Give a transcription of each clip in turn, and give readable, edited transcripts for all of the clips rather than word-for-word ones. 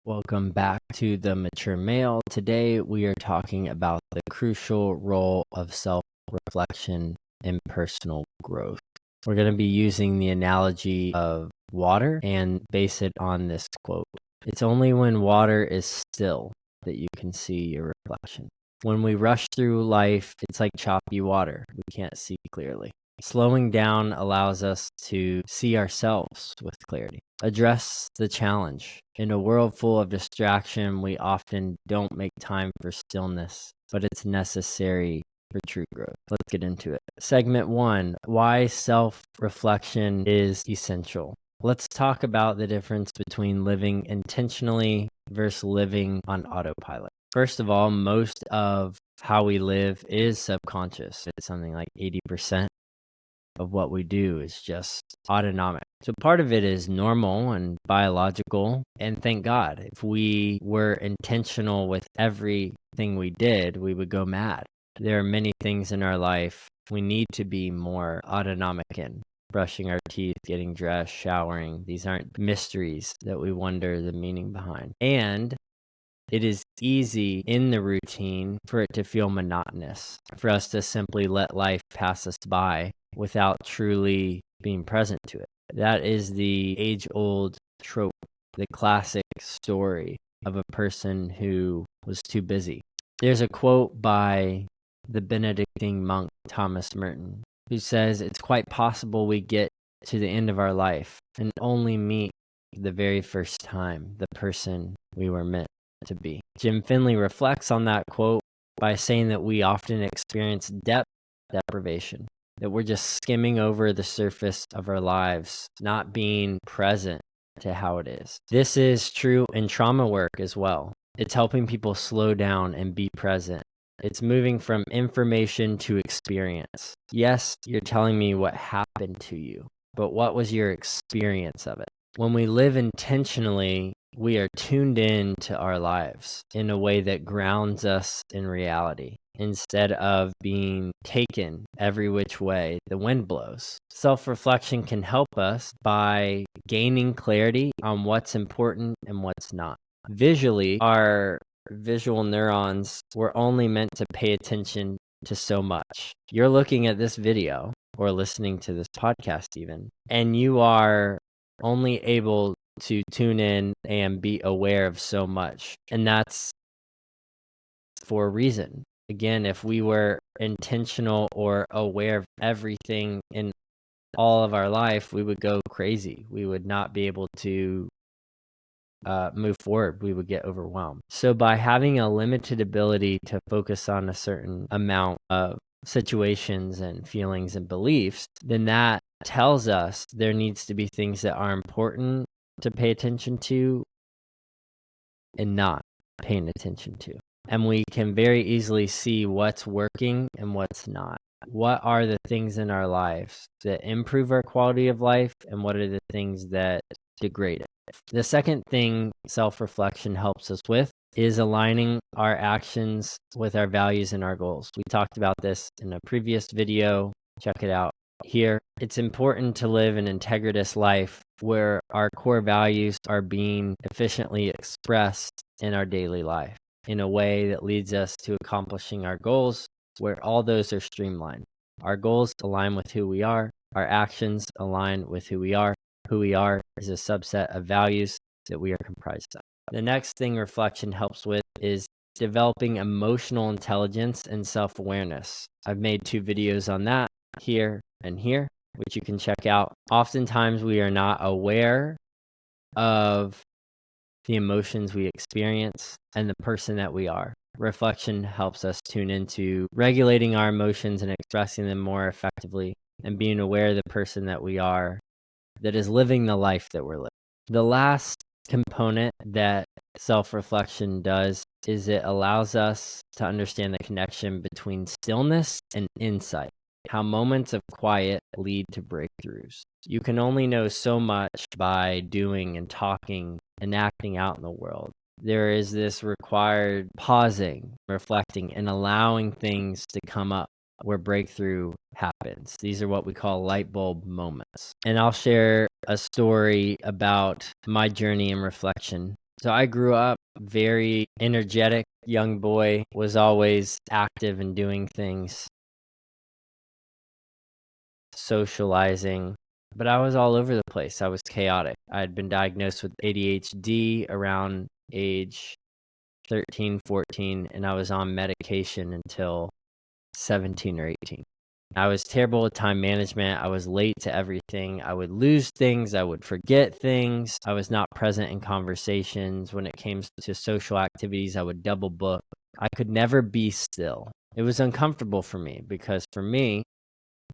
Welcome back to The Mature Male. Today we are talking about the crucial role of self-reflection in personal growth. We're going to be using the analogy of water and base it on this quote. It's only when water is still that you can see your reflection. When we rush through life, it's like choppy water. We can't see clearly. Slowing down allows us to see ourselves with clarity. Address the challenge. In a world full of distraction, we often don't make time for stillness, but it's necessary for true growth. Let's get into it. Segment 1, why self-reflection is essential. Let's talk about the difference between living intentionally versus living on autopilot. First of all, most of how we live is subconscious. It's something like 80% of what we do is just autonomic. So part of it is normal and biological, and thank God. If we were intentional with everything we did, we would go mad. There are many things in our life we need to be more autonomic in. Brushing our teeth, getting dressed, showering. These aren't mysteries that we wonder the meaning behind. And it is easy in the routine for it to feel monotonous, for us to simply let life pass us by without truly being present to it. That is the age-old trope, the classic story of a person who was too busy. There's a quote by the Benedictine monk Thomas Merton, who says, "It's quite possible we get to the end of our life and only meet the very first time the person we were meant to be." Jim Finley reflects on that quote by saying that we often experience depth deprivation, that we're just skimming over the surface of our lives, not being present to how it is. This is true in trauma work as well. It's helping people slow down and be present. It's moving from information to experience. Yes, you're telling me what happened to you, but what was your experience of it? When we live intentionally, we are tuned in to our lives in a way that grounds us in reality instead of being taken every which way the wind blows. Self-reflection can help us by gaining clarity on what's important and what's not. Visually, our visual neurons were only meant to pay attention to so much. You're looking at this video or listening to this podcast even, and you are only able to tune in and be aware of so much. And that's for a reason. Again, if we were intentional or aware of everything in all of our life, we would go crazy. We would not be able to move forward. We would get overwhelmed. So by having a limited ability to focus on a certain amount of situations and feelings and beliefs, then that tells us there needs to be things that are important to pay attention to and not paying attention to. And we can very easily see what's working and what's not. What are the things in our lives that improve our quality of life, and what are the things that degrade it? The second thing self-reflection helps us with is aligning our actions with our values and our goals. We talked about this in a previous video. Check it out here. It's important to live an integritous life where our core values are being efficiently expressed in our daily life in a way that leads us to accomplishing our goals, where all those are streamlined. Our goals align with who we are. Our actions align with who we are. Who we are is a subset of values that we are comprised of. The next thing reflection helps with is developing emotional intelligence and self-awareness. I've made 2 videos on that, here and here, which you can check out. Oftentimes we are not aware of the emotions we experience and the person that we are. Reflection helps us tune into regulating our emotions and expressing them more effectively, and being aware of the person that we are that is living the life that we're living. The last component that self-reflection does is it allows us to understand the connection between stillness and insight, how moments of quiet lead to breakthroughs. You can only know so much by doing and talking and acting out in the world. There is this required pausing, reflecting, and allowing things to come up where breakthrough happens. These are what we call light bulb moments. And I'll share a story about my journey in reflection. So I grew up very energetic young boy, was always active and doing things, socializing, but I was all over the place. I was chaotic. I had been diagnosed with ADHD around age 13, 14, and I was on medication until 17 or 18. I was terrible with time management. I was late to everything. I would lose things. I would forget things. I was not present in conversations. When it came to social activities, I would double book. I could never be still. It was uncomfortable for me because for me,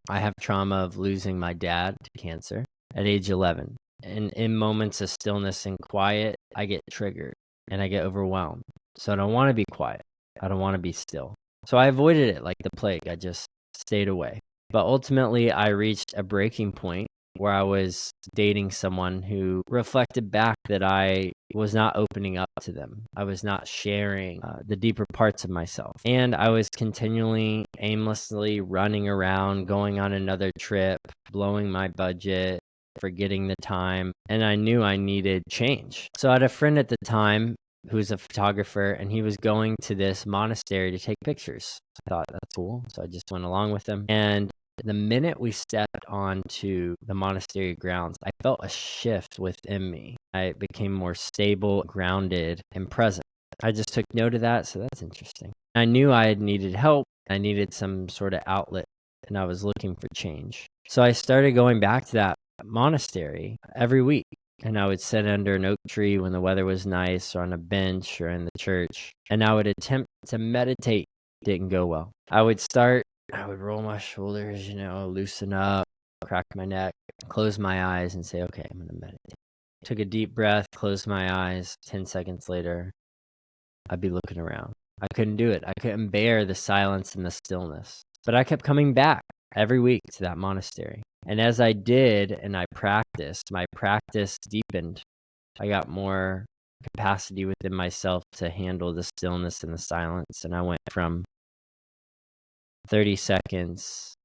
I have trauma of losing my dad to cancer at age 11. And in moments of stillness and quiet, I get triggered and I get overwhelmed. So I don't want to be quiet. I don't want to be still. So I avoided it like the plague. I just stayed away. But ultimately, I reached a breaking point where I was dating someone who reflected back that I was not opening up to them. I was not sharing the deeper parts of myself. And I was continually, aimlessly running around, going on another trip, blowing my budget, forgetting the time. And I knew I needed change. So I had a friend at the time who was a photographer, and he was going to this monastery to take pictures. I thought that's cool. So I just went along with him. And the minute we stepped onto the monastery grounds, I felt a shift within me. I became more stable, grounded, and present. I just took note of that, so that's interesting. I knew I had needed help. I needed some sort of outlet, and I was looking for change. So I started going back to that monastery every week. And I would sit under an oak tree when the weather was nice, or on a bench, or in the church. And I would attempt to meditate. Didn't go well. I would roll my shoulders, loosen up, crack my neck, close my eyes, and say, okay, I'm going to meditate. Took a deep breath, closed my eyes. 10 seconds later, I'd be looking around. I couldn't do it. I couldn't bear the silence and the stillness. But I kept coming back every week to that monastery. And as I did and I practiced, my practice deepened. I got more capacity within myself to handle the stillness and the silence. And I went from 30 seconds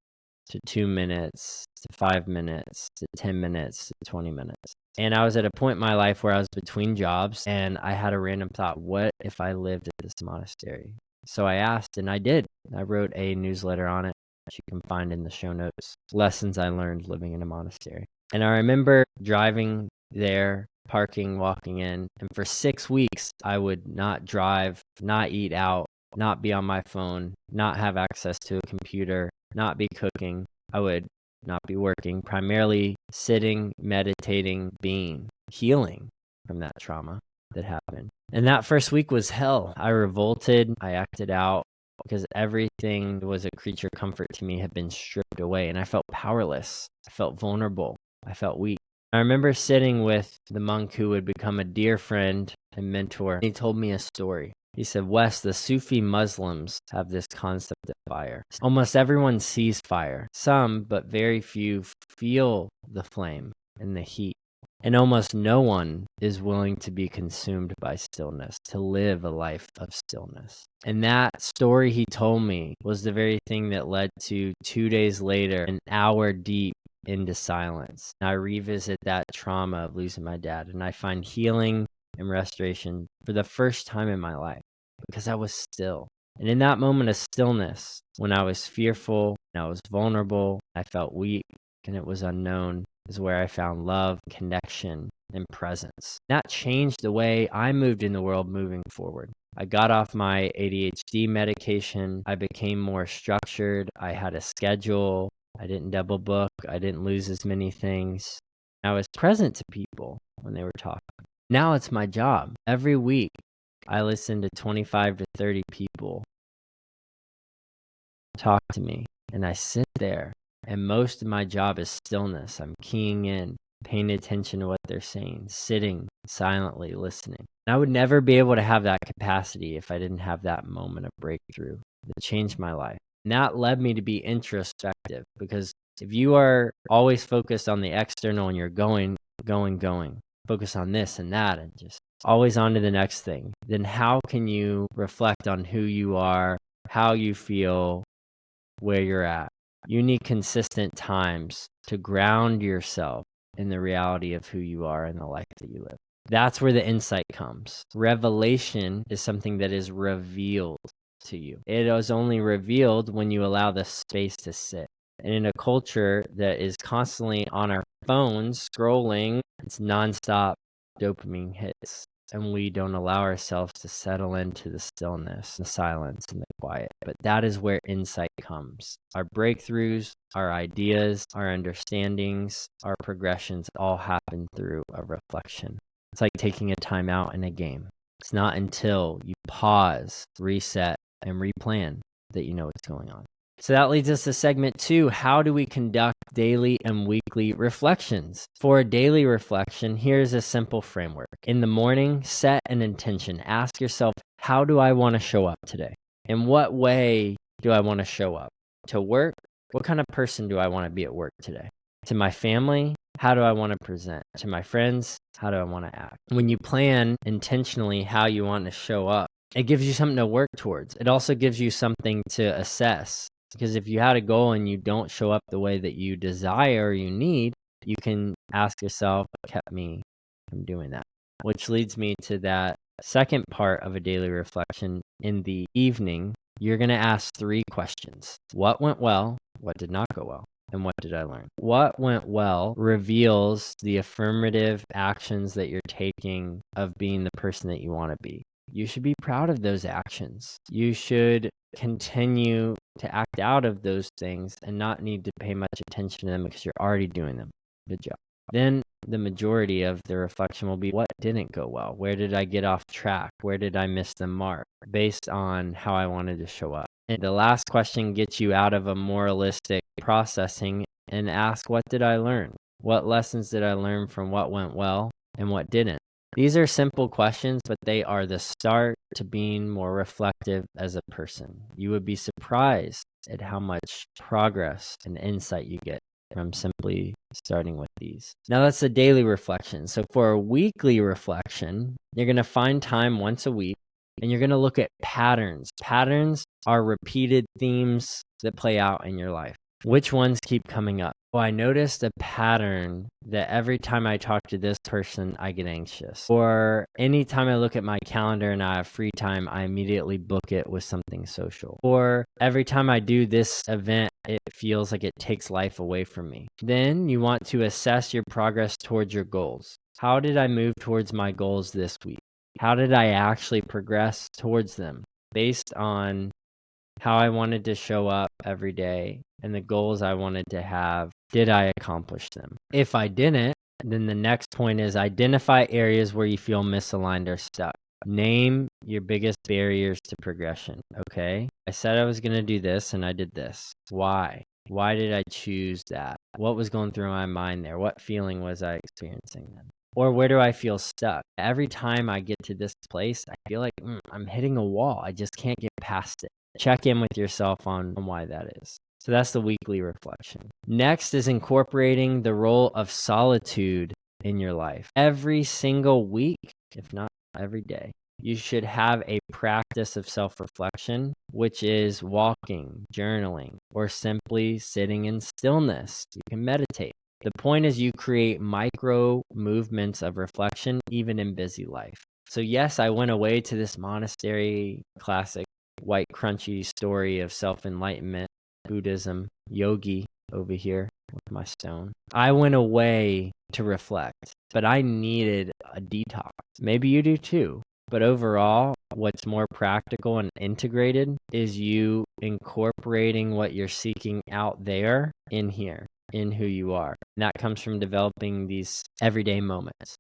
to 2 minutes to 5 minutes to 10 minutes to 20 minutes. And I was at a point in my life where I was between jobs, and I had a random thought, what if I lived at this monastery? So I asked, and I did. I wrote a newsletter on it, which you can find in the show notes. Lessons I learned living in a monastery. And I remember driving there, parking, walking in, and for 6 weeks, I would not drive, not eat out, not be on my phone, not have access to a computer, not be cooking. I would not be working, primarily sitting, meditating, being, healing from that trauma that happened. And that first week was hell. I revolted. I acted out because everything that was a creature comfort to me had been stripped away, and I felt powerless. I felt vulnerable. I felt weak. I remember sitting with the monk who would become a dear friend and mentor. He told me a story. He said, Wes, the Sufi Muslims have this concept of fire. Almost everyone sees fire. Some, but very few, feel the flame and the heat. And almost no one is willing to be consumed by stillness, to live a life of stillness. And that story he told me was the very thing that led to 2 days later, an hour deep into silence. I revisit that trauma of losing my dad, and I find healing and restoration for the first time in my life because I was still. And in that moment of stillness, when I was fearful, and I was vulnerable, I felt weak, and it was unknown, is where I found love, connection, and presence. That changed the way I moved in the world moving forward. I got off my ADHD medication. I became more structured. I had a schedule. I didn't double book. I didn't lose as many things. I was present to people when they were talking. Now it's my job. Every week, I listen to 25 to 30 people talk to me, and I sit there, and most of my job is stillness. I'm keying in, paying attention to what they're saying, sitting silently listening. And I would never be able to have that capacity if I didn't have that moment of breakthrough that changed my life. And that led me to be introspective, because if you are always focused on the external and you're going, focus on this and that and just always on to the next thing, then how can you reflect on who you are, how you feel, where you're at? You need consistent times to ground yourself in the reality of who you are and the life that you live. That's where the insight comes. Revelation is something that is revealed to you. It is only revealed when you allow the space to sit. And in a culture that is constantly on our phones scrolling, it's nonstop dopamine hits. And we don't allow ourselves to settle into the stillness, the silence, and the quiet. But that is where insight comes. Our breakthroughs, our ideas, our understandings, our progressions all happen through a reflection. It's like taking a timeout in a game. It's not until you pause, reset, and replan that you know what's going on. So that leads us to segment 2. How do we conduct daily and weekly reflections? For a daily reflection, here's a simple framework. In the morning, set an intention. Ask yourself, how do I want to show up today? In what way do I want to show up? To work, what kind of person do I want to be at work today? To my family, how do I want to present? To my friends, how do I want to act? When you plan intentionally how you want to show up, it gives you something to work towards. It also gives you something to assess. Because if you had a goal and you don't show up the way that you desire or you need, you can ask yourself, what kept me from doing that? Which leads me to that second part of a daily reflection. In the evening, you're going to ask 3 questions. What went well? What did not go well? And what did I learn? What went well reveals the affirmative actions that you're taking of being the person that you want to be. You should be proud of those actions. You should continue to act out of those things and not need to pay much attention to them because you're already doing them. Good job. Then the majority of the reflection will be, what didn't go well? Where did I get off track? Where did I miss the mark? Based on how I wanted to show up. And the last question gets you out of a moralistic processing and ask, what did I learn? What lessons did I learn from what went well and what didn't? These are simple questions, but they are the start to being more reflective as a person. You would be surprised at how much progress and insight you get from simply starting with these. Now that's a daily reflection. So for a weekly reflection, you're going to find time once a week and you're going to look at patterns. Patterns are repeated themes that play out in your life. Which ones keep coming up? Well, I noticed a pattern that every time I talk to this person, I get anxious. Or anytime I look at my calendar and I have free time, I immediately book it with something social. Or every time I do this event, it feels like it takes life away from me. Then you want to assess your progress towards your goals. How did I move towards my goals this week? How did I actually progress towards them based on how I wanted to show up every day and the goals I wanted to have? Did I accomplish them? If I didn't, then the next point is identify areas where you feel misaligned or stuck. Name your biggest barriers to progression, okay? I said I was going to do this and I did this. Why? Why did I choose that? What was going through my mind there? What feeling was I experiencing then? Or where do I feel stuck? Every time I get to this place, I feel like I'm hitting a wall. I just can't get past it. Check in with yourself on why that is. So that's the weekly reflection. Next is incorporating the role of solitude in your life. Every single week, if not every day, you should have a practice of self-reflection, which is walking, journaling, or simply sitting in stillness. You can meditate. The point is you create micro movements of reflection, even in busy life. So yes, I went away to this monastery, classic white crunchy story of self-enlightenment, Buddhism, yogi over here with my stone. I went away to reflect, but I needed a detox. Maybe you do too. But overall, what's more practical and integrated is you incorporating what you're seeking out there in here, in who you are. And that comes from developing these everyday moments.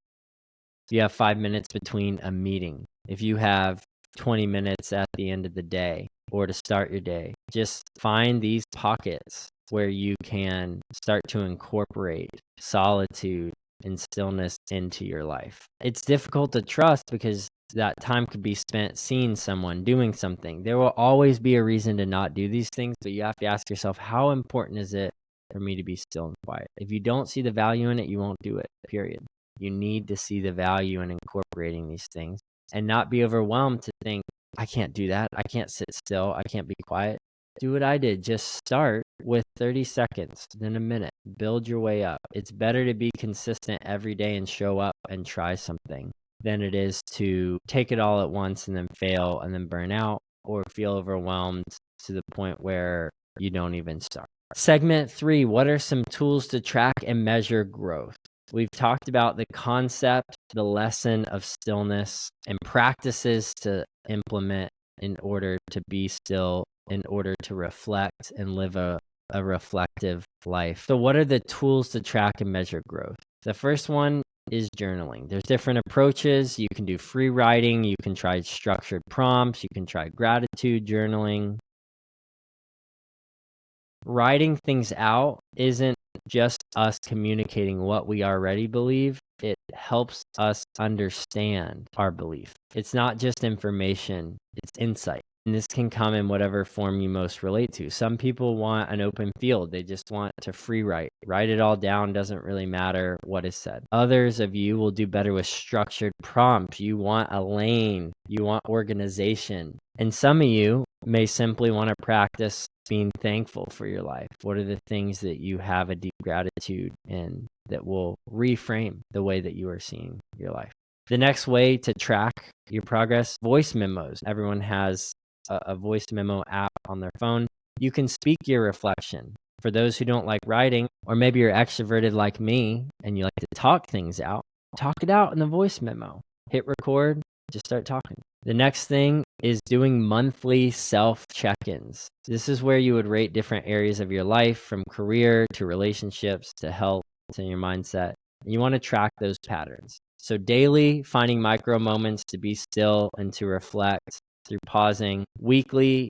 If you have 5 minutes between a meeting, if you have 20 minutes at the end of the day or to start your day, just find these pockets where you can start to incorporate solitude and stillness into your life. It's difficult to trust because that time could be spent seeing someone, doing something. There will always be a reason to not do these things, but you have to ask yourself, how important is it for me to be still and quiet? If you don't see the value in it, you won't do it, period. You need to see the value in incorporating these things and not be overwhelmed to think, I can't do that. I can't sit still. I can't be quiet. Do what I did. Just start with 30 seconds, then a minute. Build your way up. It's better to be consistent every day and show up and try something than it is to take it all at once and then fail and then burn out or feel overwhelmed to the point where you don't even start. Segment 3, what are some tools to track and measure growth? We've talked about the concept, the lesson of stillness, and practices to implement in order to be still, in order to reflect and live a reflective life. So what are the tools to track and measure growth? The first one is journaling. There's different approaches. You can do free writing. You can try structured prompts. You can try gratitude journaling. Writing things out isn't just us communicating what we already believe. It helps us understand our belief. It's not just information, it's insight. And this can come in whatever form you most relate to. Some people want an open field. They just want to free write. Write it all down, doesn't really matter what is said. Others of you will do better with structured prompts. You want a lane, you want organization. And some of you may simply want to practice being thankful for your life. What are the things that you have a deep gratitude in that will reframe the way that you are seeing your life? The next way to track your progress, voice memos. Everyone has a voice memo app on their phone. You can speak your reflection. For those who don't like writing, or maybe you're extroverted like me and you like to talk things out, talk it out in the voice memo. Hit record, just start talking. The next thing is doing monthly self check-ins. This is where you would rate different areas of your life, from career to relationships to health to your mindset. And you want to track those patterns. So daily, finding micro moments to be still and to reflect through pausing. Weekly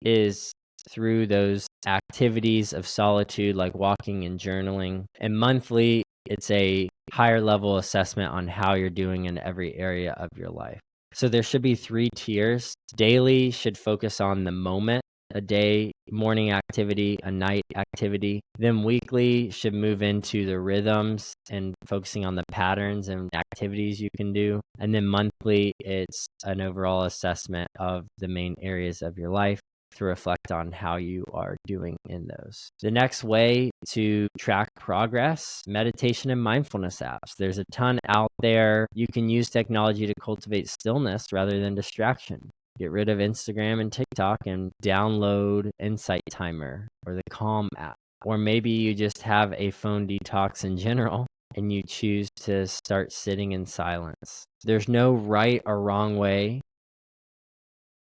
is through those activities of solitude like walking and journaling. And monthly, it's a higher level assessment on how you're doing in every area of your life. So there should be 3 tiers. Daily should focus on the moment, a day, morning activity, a night activity. Then weekly should move into the rhythms and focusing on the patterns and activities you can do. And then monthly, it's an overall assessment of the main areas of your life to reflect on how you are doing in those. The next way to track progress, meditation and mindfulness apps. There's a ton out there. You can use technology to cultivate stillness rather than distraction. Get rid of Instagram and TikTok and download Insight Timer or the Calm app. Or maybe you just have a phone detox in general and you choose to start sitting in silence. There's no right or wrong way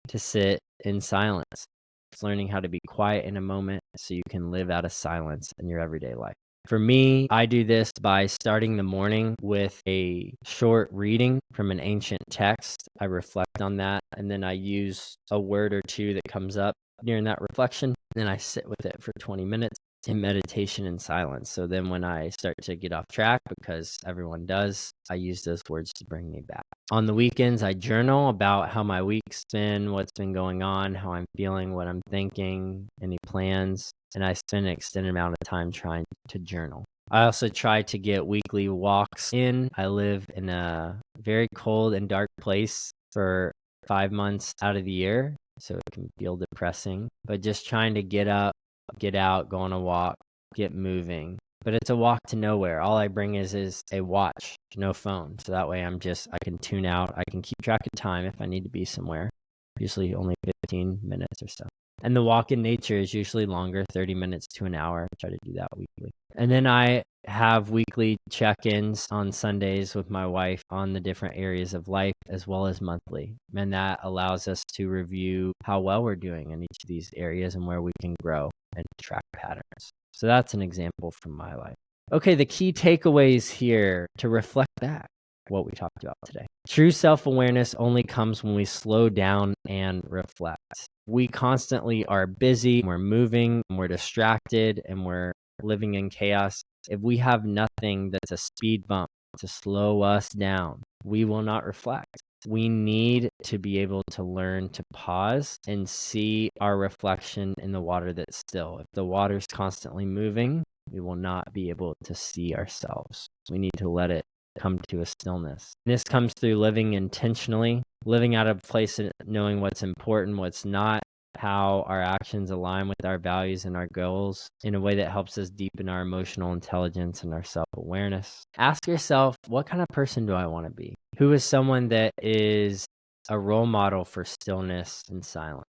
to sit in silence. It's learning how to be quiet in a moment so you can live out of silence in your everyday life. For me, I do this by starting the morning with a short reading from an ancient text. I reflect on that, and then I use a word or two that comes up during that reflection. Then I sit with it for 20 minutes in meditation and silence. So then when I start to get off track, because everyone does, I use those words to bring me back. On the weekends, I journal about how my week's been, what's been going on, how I'm feeling, what I'm thinking, any plans, and I spend an extended amount of time trying to journal. I also try to get weekly walks in. I live in a very cold and dark place for 5 months out of the year, so it can feel depressing, but just trying to get up, get out, go on a walk, get moving. But it's a walk to nowhere. All I bring is a watch, no phone. So that way I can tune out. I can keep track of time if I need to be somewhere. Usually only 15 minutes or so. And the walk in nature is usually longer, 30 minutes to an hour. I try to do that weekly. And then I have weekly check-ins on Sundays with my wife on the different areas of life, as well as monthly. And that allows us to review how well we're doing in each of these areas and where we can grow and track patterns. So that's an example from my life. Okay, the key takeaways here to reflect back what we talked about today. True self-awareness only comes when we slow down and reflect. We constantly are busy, we're moving, we're distracted, and we're living in chaos. If we have nothing that's a speed bump to slow us down, we will not reflect. We need to be able to learn to pause and see our reflection in the water that's still. If the water's constantly moving, we will not be able to see ourselves. We need to let it come to a stillness. This comes through living intentionally, living out of place of knowing what's important, what's not, how our actions align with our values and our goals in a way that helps us deepen our emotional intelligence and our self-awareness. Ask yourself, what kind of person do I want to be? Who is someone that is a role model for stillness and silence?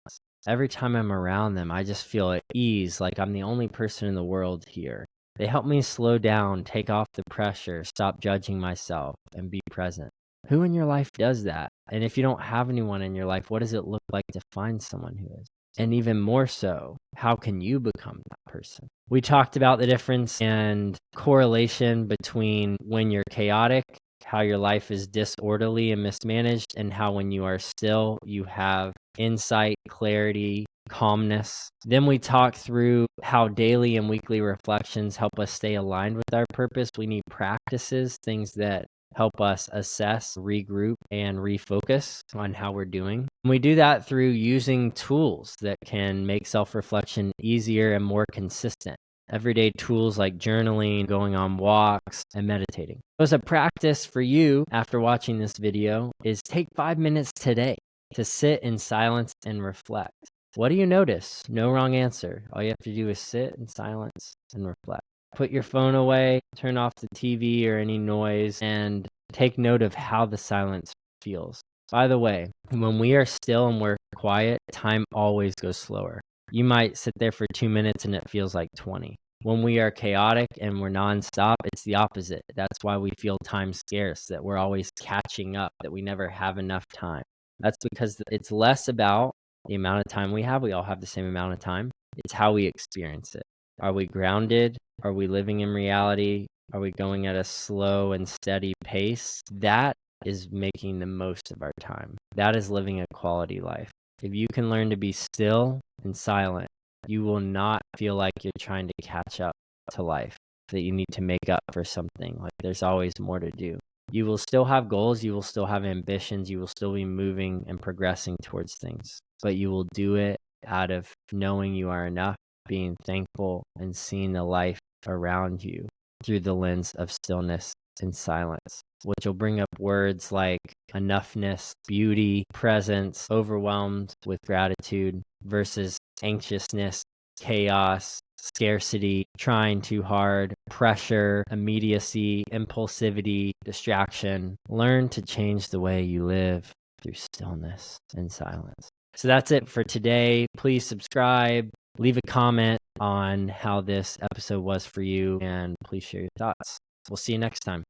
Every time I'm around them, I just feel at ease, like I'm the only person in the world here. They help me slow down, take off the pressure, stop judging myself, and be present. Who in your life does that? And if you don't have anyone in your life, what does it look like to find someone who is? And even more so, how can you become that person? We talked about the difference and correlation between when you're chaotic, how your life is disorderly and mismanaged, and how when you are still, you have insight, clarity, calmness. Then we talk through how daily and weekly reflections help us stay aligned with our purpose. We need practices, things that help us assess, regroup, and refocus on how we're doing. And we do that through using tools that can make self-reflection easier and more consistent. Everyday tools like journaling, going on walks, and meditating. So as a practice for you after watching this video is take 5 minutes today to sit in silence and reflect. What do you notice? No wrong answer. All you have to do is sit in silence and reflect. Put your phone away, turn off the TV or any noise, and take note of how the silence feels. By the way, when we are still and we're quiet, time always goes slower. You might sit there for 2 minutes and it feels like 20. When we are chaotic and we're nonstop, it's the opposite. That's why we feel time scarce, that we're always catching up, that we never have enough time. That's because it's less about the amount of time we have. We all have the same amount of time. It's how we experience it. Are we grounded? Are we living in reality? Are we going at a slow and steady pace? That is making the most of our time. That is living a quality life. If you can learn to be still and silent, you will not feel like you're trying to catch up to life, that you need to make up for something. Like there's always more to do. You will still have goals, you will still have ambitions, you will still be moving and progressing towards things, but you will do it out of knowing you are enough, being thankful, and seeing the life around you through the lens of stillness and silence, which will bring up words like enoughness, beauty, presence, overwhelmed with gratitude versus anxiousness, chaos, scarcity, trying too hard, pressure, immediacy, impulsivity, distraction. Learn to change the way you live through stillness and silence. So that's it for today. Please subscribe, leave a comment on how this episode was for you, and please share your thoughts. We'll see you next time.